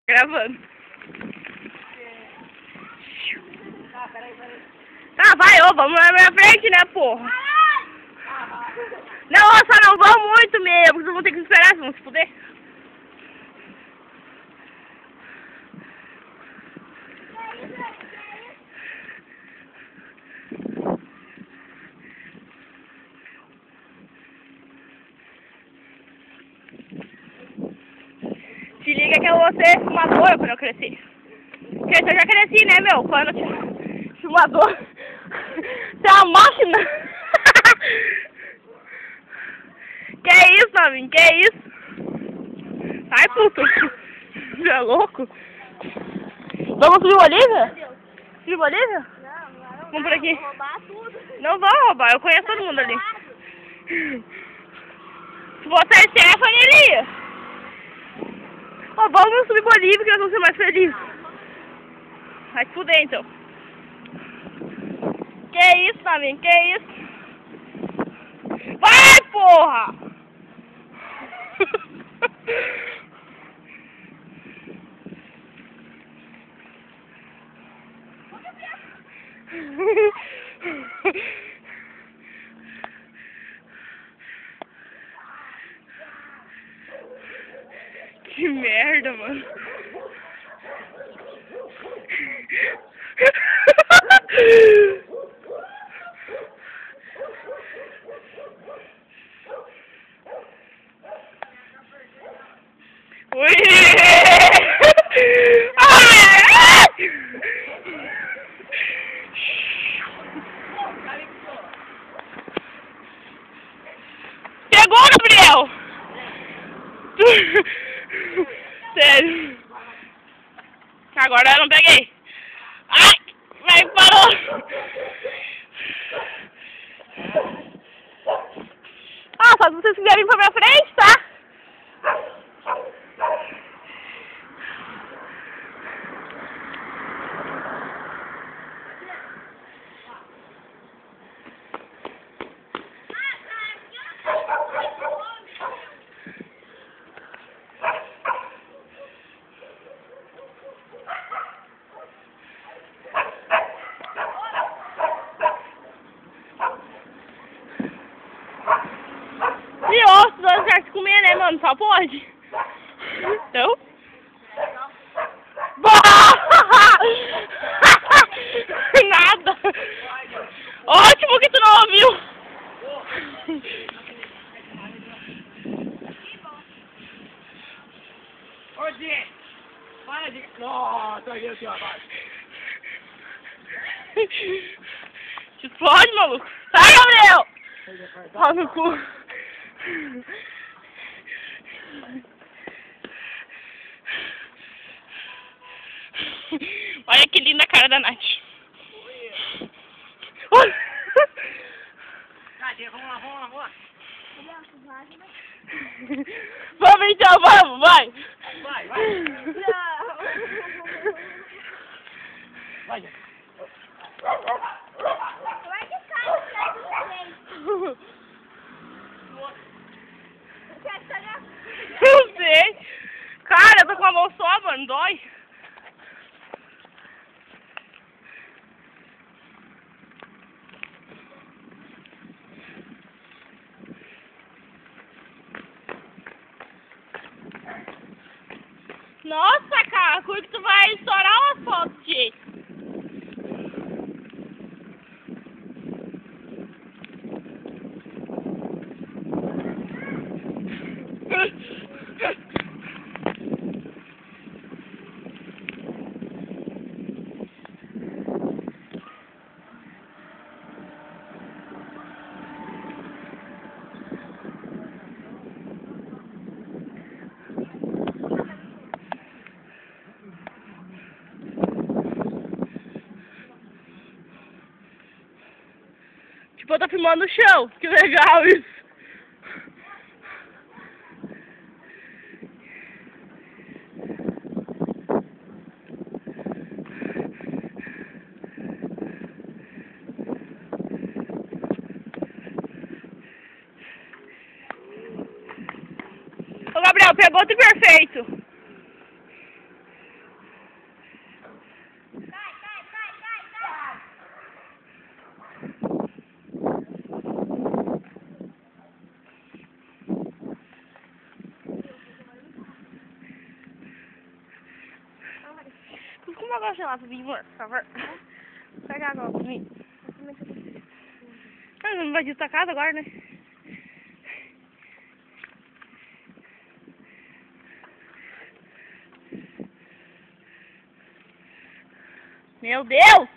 Gravando. Tá, vai, ô, vamos na minha frente, né, porra? Não, ó, só não vão muito mesmo, vocês vão ter que esperar, vão se fuder. Se liga que eu vou ser fumadora quando eu crescer. Porque eu já cresci, né, meu? Quando eu tinha fumador. Você é uma máquina. Que isso, Navinho? Que isso? Sai, puto. Você é louco? Vamos subir Bolívia? Subir Bolívia? Não, vamos por aqui. Vou roubar tudo. Não vão roubar, eu conheço todo mundo ali. Se você é Stephanie, ele ia. Ó, vamos subir Bolívia que nós vamos ser mais felizes. Vai se fuder, então. Que isso, Navinho? Que isso? Vai, porra! Que merda, mano. Ui! Ai! Pegou, Gabriel! Sério. Agora eu não peguei. Ai! Vai, parou! Ah, só se vocês quiserem vir pra minha frente, tá? E osso, nós queremos comer, né, mano? Só pode. Então. Nada. Ótimo que tu não ouviu. Ô, Dê! Para de... Nossa, olha aqui, rapaz. Te explode, maluco. Sai, Gabriel! Pau no cu. Olha que linda a cara da Nath. Cadê? Vamos lá, vamos lá, vamos lá. Vamos então, vamos, vai. Vai, vai. Vai. Como é que sai atrás do peito? Não sei. Cara, eu tô com a mão só, mano, dói. Nossa, cara, como que tu vai estourar uma foto, gente? Tipo, eu tô filmando o chão. Que legal isso. Ô, Gabriel, pegou outro perfeito. Cai, cai, cai, cai, cai. Como eu gosto de lá pra mim, amor, por favor. Pega água pra mim. Ah, não vai de tua casa agora, né? Meu Deus!